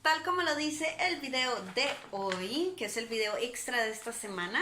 Tal como lo dice el video de hoy, que es el video extra de esta semana,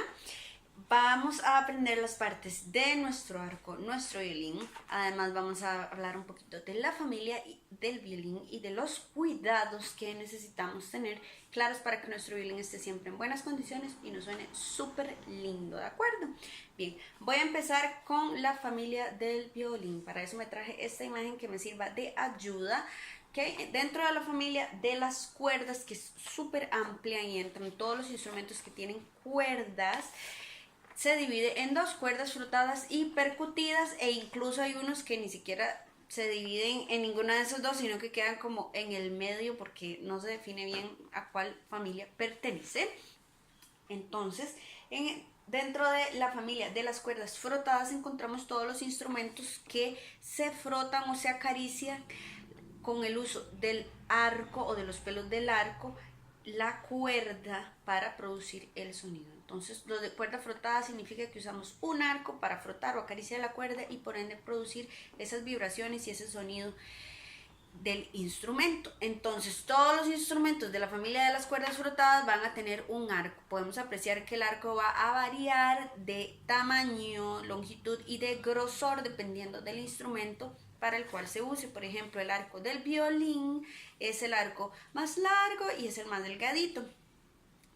vamos a aprender las partes de nuestro arco, nuestro violín. Además vamos a hablar un poquito de la familia del violín y de los cuidados que necesitamos tener claros para que nuestro violín esté siempre en buenas condiciones y nos suene súper lindo, ¿de acuerdo? Bien, voy a empezar con la familia del violín. Para eso me traje esta imagen que me sirva de ayuda. Okay. Dentro de la familia de las cuerdas, que es súper amplia y entran todos los instrumentos que tienen cuerdas, se divide en dos: cuerdas frotadas y percutidas, e incluso hay unos que ni siquiera se dividen en ninguna de esos dos, sino que quedan como en el medio porque no se define bien a cuál familia pertenece. Entonces, dentro de la familia de las cuerdas frotadas encontramos todos los instrumentos que se frotan o se acarician con el uso del arco o de los pelos del arco, la cuerda, para producir el sonido. Entonces, lo de cuerda frotada significa que usamos un arco para frotar o acariciar la cuerda y por ende producir esas vibraciones y ese sonido del instrumento. Entonces, todos los instrumentos de la familia de las cuerdas frotadas van a tener un arco. Podemos apreciar que el arco va a variar de tamaño, longitud y de grosor dependiendo del instrumento para el cual se use. Por ejemplo, el arco del violín es el arco más largo y es el más delgadito.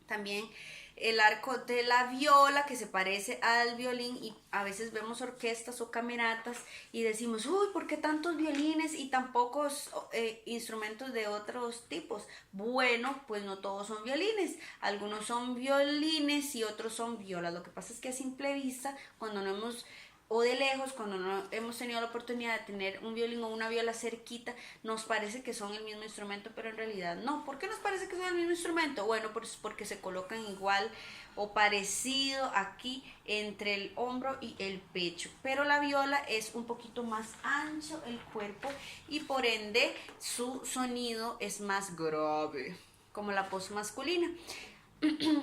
También el arco de la viola, que se parece al violín, y a veces vemos orquestas o cameratas y decimos, uy, ¿por qué tantos violines y tan pocos instrumentos de otros tipos? Bueno, pues no todos son violines, algunos son violines y otros son violas. Lo que pasa es que a simple vista, cuando no hemos o de lejos, cuando no hemos tenido la oportunidad de tener un violín o una viola cerquita, nos parece que son el mismo instrumento, pero en realidad no. ¿Por qué nos parece que son el mismo instrumento? Bueno, pues porque se colocan igual o parecido aquí entre el hombro y el pecho, pero la viola es un poquito más ancho el cuerpo y por ende su sonido es más grave, como la voz masculina.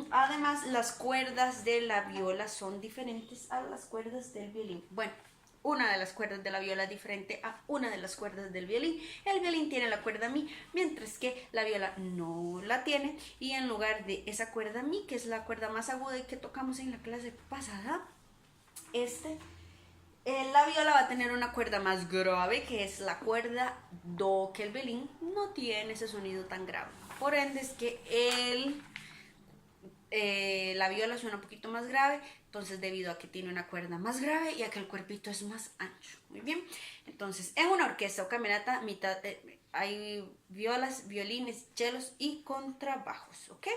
Además, las cuerdas de la viola son diferentes a las cuerdas del violín. Bueno, una de las cuerdas de la viola es diferente a una de las cuerdas del violín. El violín tiene la cuerda mi, mientras que la viola no la tiene. Y en lugar de esa cuerda mi, que es la cuerda más aguda y que tocamos en la clase pasada, la viola va a tener una cuerda más grave, que es la cuerda do, que el violín no tiene ese sonido tan grave. Por ende es que la viola suena un poquito más grave, entonces debido a que tiene una cuerda más grave y a que el cuerpito es más ancho. Muy bien, entonces en una orquesta o camerata hay violas, violines, chelos y contrabajos, ¿ok?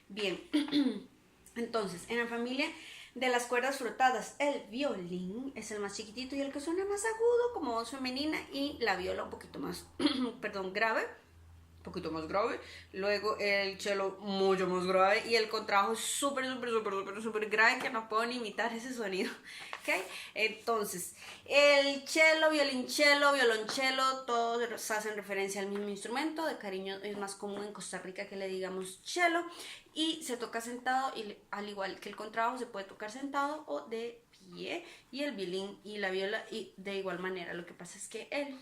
Bien, entonces en la familia de las cuerdas frotadas, el violín es el más chiquitito y el que suena más agudo como voz femenina, y la viola un poquito más, perdón, grave, poquito más grave, luego el cello mucho más grave y el contrabajo súper grave, que no puedo ni imitar ese sonido, ¿ok? Entonces, el cello, violonchelo, todos hacen referencia al mismo instrumento. De cariño es más común en Costa Rica que le digamos cello, y se toca sentado, y al igual que el contrabajo se puede tocar sentado o de pie, y el violín y la viola y de igual manera. Lo que pasa es que el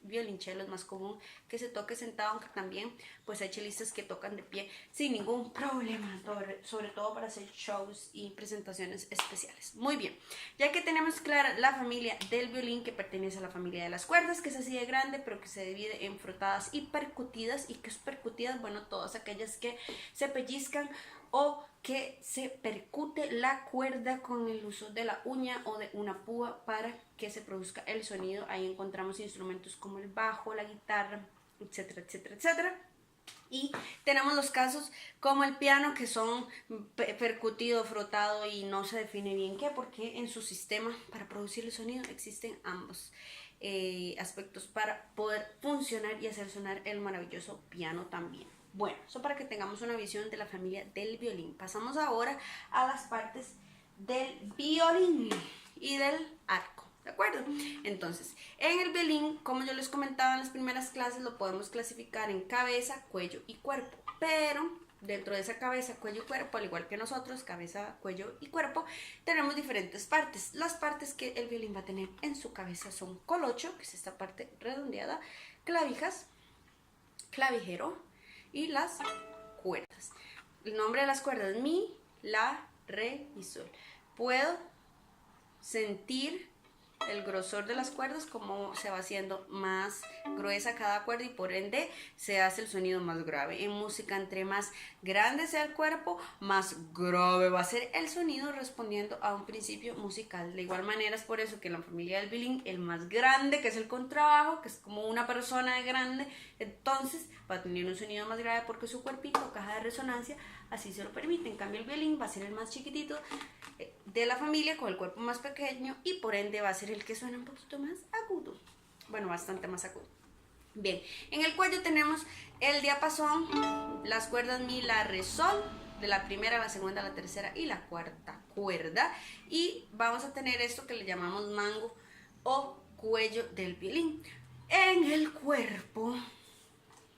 violonchelo es más común que se toque sentado, aunque también pues hay chelistas que tocan de pie sin ningún problema, sobre todo para hacer shows y presentaciones especiales. Muy bien, ya que tenemos clara la familia del violín, que pertenece a la familia de las cuerdas, que es así de grande, pero que se divide en frotadas y percutidas. ¿Y qué es percutidas? Bueno, todas aquellas que se pellizcan o que se percute la cuerda con el uso de la uña o de una púa para que se produzca el sonido. Ahí encontramos instrumentos como el bajo, la guitarra, etcétera, etcétera, etcétera. Y tenemos los casos como el piano, que son percutido, frotado, y no se define bien qué, porque en su sistema para producir el sonido existen ambos aspectos para poder funcionar y hacer sonar el maravilloso piano también. Bueno, eso para que tengamos una visión de la familia del violín. Pasamos ahora a las partes del violín y del arco, ¿de acuerdo? Entonces, en el violín, como yo les comentaba en las primeras clases, lo podemos clasificar en cabeza, cuello y cuerpo, pero dentro de esa cabeza, cuello y cuerpo, al igual que nosotros, cabeza, cuello y cuerpo, tenemos diferentes partes. Las partes que el violín va a tener en su cabeza son colocho, que es esta parte redondeada, clavijas, clavijero, y las cuerdas. El nombre de las cuerdas: mi, la, re y sol. Puedo sentir el grosor de las cuerdas, como se va haciendo más gruesa cada cuerda y por ende se hace el sonido más grave. En música, entre más grande sea el cuerpo, más grave va a ser el sonido, respondiendo a un principio musical. De igual manera, es por eso que en la familia del violín, el más grande, que es el contrabajo, que es como una persona grande, entonces va a tener un sonido más grave porque su cuerpito, caja de resonancia, así se lo permite. En cambio, el violín va a ser el más chiquitito de la familia, con el cuerpo más pequeño, y por ende va a ser el que suena un poquito más agudo. Bueno, bastante más agudo. Bien, en el cuello tenemos el diapasón, las cuerdas mi, la, re, sol, de la primera, la segunda, la tercera y la cuarta cuerda. Y vamos a tener esto que le llamamos mango o cuello del violín. En el cuerpo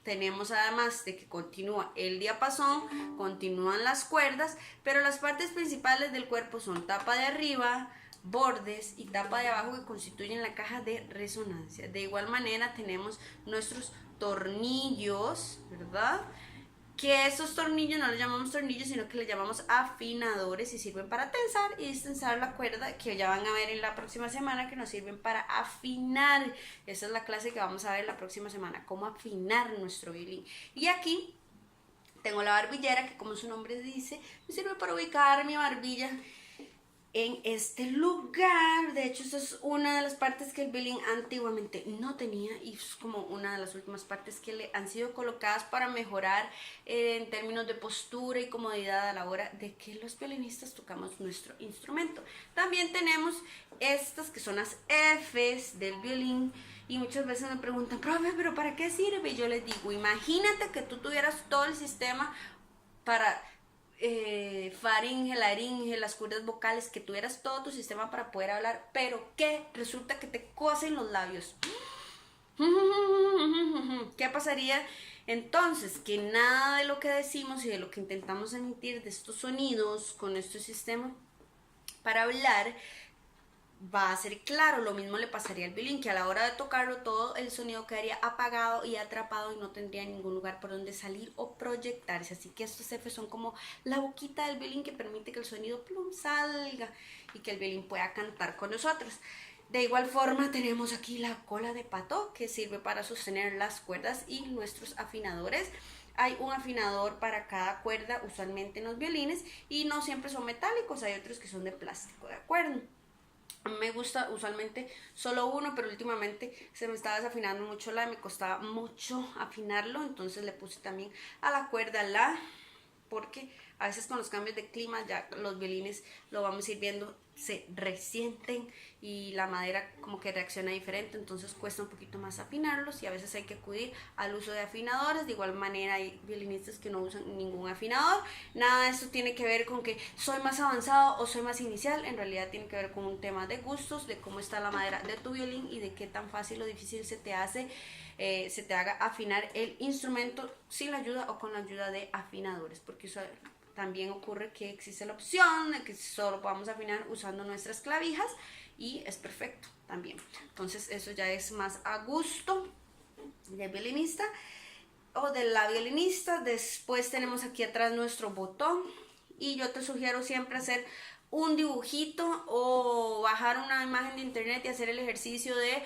tenemos, además de que continúa el diapasón, continúan las cuerdas, pero las partes principales del cuerpo son tapa de arriba, bordes y tapa de abajo, que constituyen la caja de resonancia. De igual manera tenemos nuestros tornillos, ¿verdad? Que estos tornillos no les llamamos tornillos, sino que les llamamos afinadores, y sirven para tensar y distensar la cuerda, que ya van a ver en la próxima semana, que nos sirven para afinar. Esa es la clase que vamos a ver la próxima semana, cómo afinar nuestro violín. Y aquí tengo la barbillera, que como su nombre dice, me sirve para ubicar mi barbilla en este lugar. De hecho, esta es una de las partes que el violín antiguamente no tenía, y es como una de las últimas partes que le han sido colocadas para mejorar en términos de postura y comodidad a la hora de que los violinistas tocamos nuestro instrumento. También tenemos estas que son las Fs del violín, y muchas veces me preguntan: profe, ¿pero para qué sirve? Y yo les digo: imagínate que tú tuvieras todo el sistema para faringe, laringe, las cuerdas vocales, que tuvieras todo tu sistema para poder hablar, pero que resulta que te cosen los labios. ¿Qué pasaría entonces? Que nada de lo que decimos y de lo que intentamos emitir de estos sonidos con este sistema para hablar va a ser claro. Lo mismo le pasaría al violín, que a la hora de tocarlo todo el sonido quedaría apagado y atrapado y no tendría ningún lugar por donde salir o proyectarse. Así que estos F son como la boquita del violín, que permite que el sonido plum salga y que el violín pueda cantar con nosotros. De igual forma tenemos aquí la cola de pato, que sirve para sostener las cuerdas y nuestros afinadores. Hay un afinador para cada cuerda usualmente en los violines, y no siempre son metálicos, hay otros que son de plástico, ¿de acuerdo? Me gusta usualmente solo uno, pero últimamente se me estaba desafinando mucho la, me costaba mucho afinarlo, entonces le puse también a la cuerda la, porque a veces con los cambios de clima ya los violines, lo vamos a ir viendo, se resienten y la madera como que reacciona diferente, entonces cuesta un poquito más afinarlos y a veces hay que acudir al uso de afinadores. De igual manera hay violinistas que no usan ningún afinador. Nada de esto tiene que ver con que soy más avanzado o soy más inicial, en realidad tiene que ver con un tema de gustos, de cómo está la madera de tu violín y de qué tan fácil o difícil se te hace, se te haga afinar el instrumento sin la ayuda o con la ayuda de afinadores, porque eso también ocurre que existe la opción de que solo podamos afinar usando nuestras clavijas, y es perfecto también. Entonces eso ya es más a gusto del violinista o de la violinista. Después tenemos aquí atrás nuestro botón, y yo te sugiero siempre hacer un dibujito o bajar una imagen de internet y hacer el ejercicio de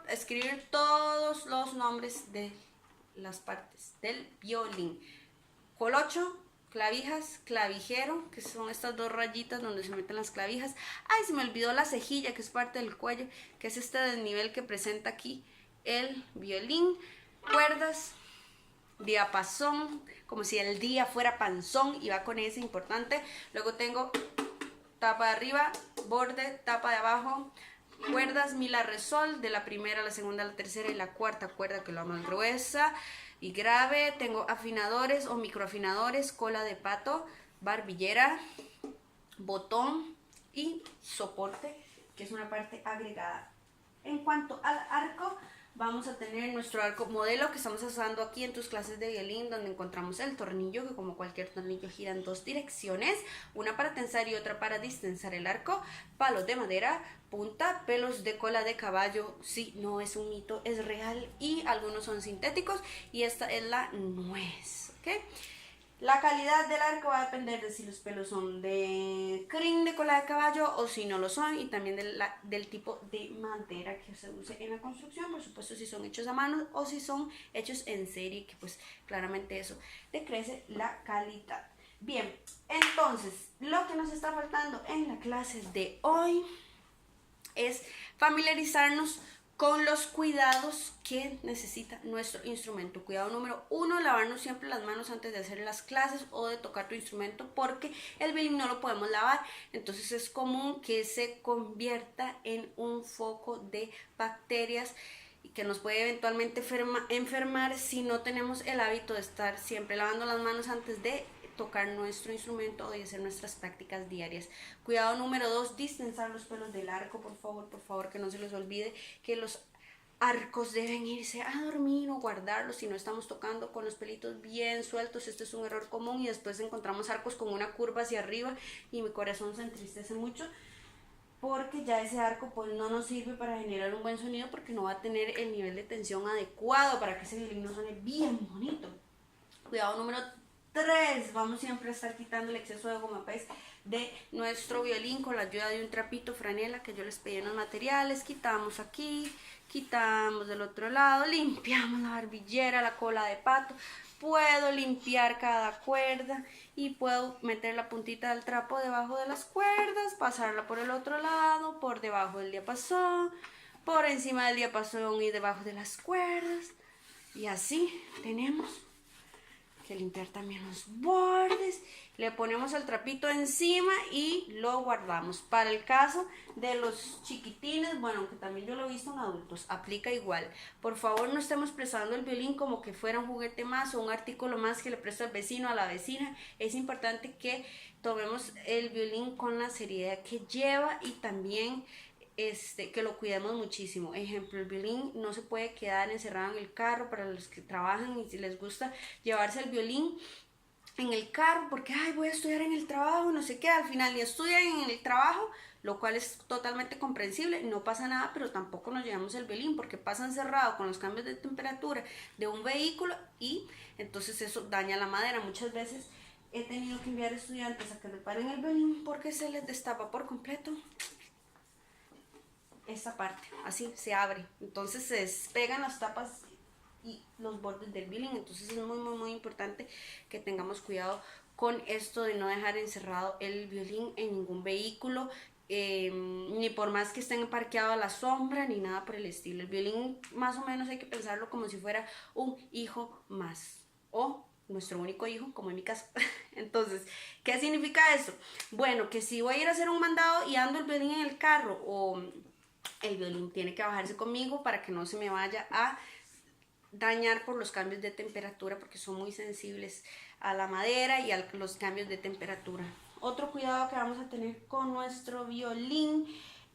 escribir todos los nombres de las partes del violín. Colocho, clavijas, clavijero, que son estas dos rayitas donde se meten las clavijas. Ay, se me olvidó la cejilla, que es parte del cuello, que es este desnivel que presenta aquí el violín. Cuerdas, diapasón, como si el día fuera panzón, y va con ese importante. Luego tengo tapa de arriba, borde, tapa de abajo, cuerdas, mi, la, re, sol, de la primera, la segunda, la tercera y la cuarta cuerda, que es la más gruesa y grave. Tengo afinadores o microafinadores, cola de pato, barbillera, botón y soporte, que es una parte agregada. En cuanto al arco, vamos a tener nuestro arco modelo que estamos usando aquí en tus clases de violín, donde encontramos el tornillo, que como cualquier tornillo gira en dos direcciones, una para tensar y otra para distensar el arco, palos de madera, punta, pelos de cola de caballo, sí, no es un mito, es real, y algunos son sintéticos, y esta es la nuez, ¿ok? La calidad del arco va a depender de si los pelos son de crin de cola de caballo o si no lo son, y también del tipo de madera que se use en la construcción, por supuesto si son hechos a mano o si son hechos en serie, que pues claramente eso decrece la calidad. Bien, entonces lo que nos está faltando en la clase de hoy es familiarizarnos con los cuidados que necesita nuestro instrumento. Cuidado número 1, lavarnos siempre las manos antes de hacer las clases o de tocar tu instrumento, porque el violín no lo podemos lavar, entonces es común que se convierta en un foco de bacterias y que nos puede eventualmente enfermar si no tenemos el hábito de estar siempre lavando las manos antes de tocar nuestro instrumento y hacer nuestras prácticas diarias. Cuidado número 2, distensar los pelos del arco, por favor, que no se les olvide que los arcos deben irse a dormir o guardarlos si no estamos tocando con los pelitos bien sueltos. Este es un error común, y después encontramos arcos con una curva hacia arriba y mi corazón se entristece mucho, porque ya ese arco pues no nos sirve para generar un buen sonido, porque no va a tener el nivel de tensión adecuado para que ese violín no suene bien bonito. Cuidado número 3, vamos siempre a estar quitando el exceso de goma pez de nuestro violín con la ayuda de un trapito franela que yo les pedí en los materiales. Quitamos aquí, quitamos del otro lado, limpiamos la barbillera, la cola de pato. Puedo limpiar cada cuerda y puedo meter la puntita del trapo debajo de las cuerdas, pasarla por el otro lado, por debajo del diapasón, por encima del diapasón y debajo de las cuerdas. Y así tenemos que limpiar también los bordes. Le ponemos el trapito encima y lo guardamos. Para el caso de los chiquitines, bueno, aunque también yo lo he visto en adultos, aplica igual. Por favor, no estemos prestando el violín como que fuera un juguete más o un artículo más que le presto al vecino, a la vecina. Es importante que tomemos el violín con la seriedad que lleva y también que lo cuidemos muchísimo. Ejemplo, el violín no se puede quedar encerrado en el carro. Para los que trabajan y si les gusta llevarse el violín en el carro porque ay, voy a estudiar en el trabajo, no sé qué, al final ni estudian en el trabajo, lo cual es totalmente comprensible, no pasa nada, pero tampoco nos llevamos el violín porque pasa encerrado con los cambios de temperatura de un vehículo y entonces eso daña la madera. Muchas veces he tenido que enviar estudiantes a que reparen el violín porque se les destapa por completo esta parte, así se abre, entonces se despegan las tapas y los bordes del violín. Entonces es muy importante que tengamos cuidado con esto de no dejar encerrado el violín en ningún vehículo, ni por más que estén parqueados a la sombra ni nada por el estilo. El violín más o menos hay que pensarlo como si fuera un hijo más o nuestro único hijo, como en mi caso. Entonces, ¿qué significa eso? Bueno, que si voy a ir a hacer un mandado y ando el violín en el carro, o el violín tiene que bajarse conmigo para que no se me vaya a dañar por los cambios de temperatura, porque son muy sensibles a la madera y a los cambios de temperatura. Otro cuidado que vamos a tener con nuestro violín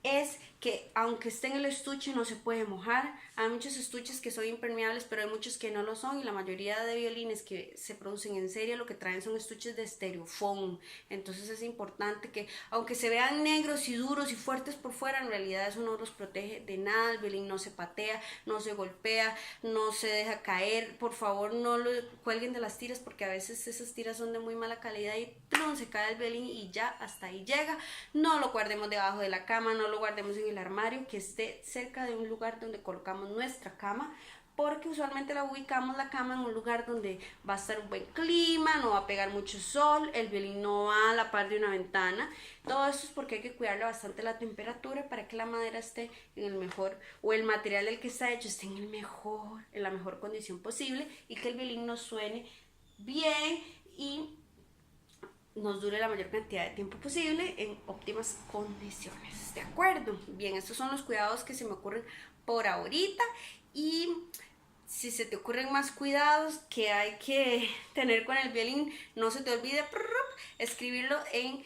es que aunque esté en el estuche no se puede mojar. Hay muchos estuches que son impermeables, pero hay muchos que no lo son, y la mayoría de violines que se producen en serie lo que traen son estuches de estereofoam. Entonces es importante que aunque se vean negros y duros y fuertes por fuera, en realidad eso no los protege de nada. El violín no se patea, no se golpea, no se deja caer. Por favor, no lo cuelguen de las tiras, porque a veces esas tiras son de muy mala calidad y ¡plum!, se cae el violín y ya hasta ahí llega. No lo guardemos debajo de la cama, no lo guardemos en el armario, que esté cerca de un lugar donde colocamos nuestra cama, porque usualmente la ubicamos la cama en un lugar donde va a estar un buen clima, no va a pegar mucho sol, el violín no va a la par de una ventana. Todo esto es porque hay que cuidarle bastante la temperatura para que la madera esté en el mejor, o el material del que está hecho esté en la mejor condición posible, y que el violín nos suene bien y nos dure la mayor cantidad de tiempo posible en óptimas condiciones. ¿De acuerdo? Bien, estos son los cuidados que se me ocurren por ahorita, y si se te ocurren más cuidados que hay que tener con el violín, no se te olvide escribirlo en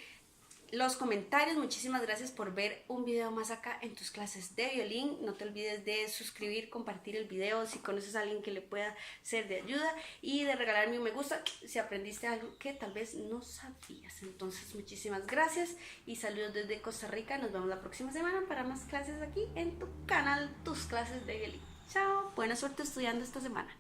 los comentarios. Muchísimas gracias por ver un video más acá en tus clases de violín. No te olvides de suscribir, compartir el video si conoces a alguien que le pueda ser de ayuda y de regalarme un me gusta si aprendiste algo que tal vez no sabías. Entonces muchísimas gracias y saludos desde Costa Rica. Nos vemos la próxima semana para más clases aquí en tu canal, tus clases de violín. Chao, buena suerte estudiando esta semana.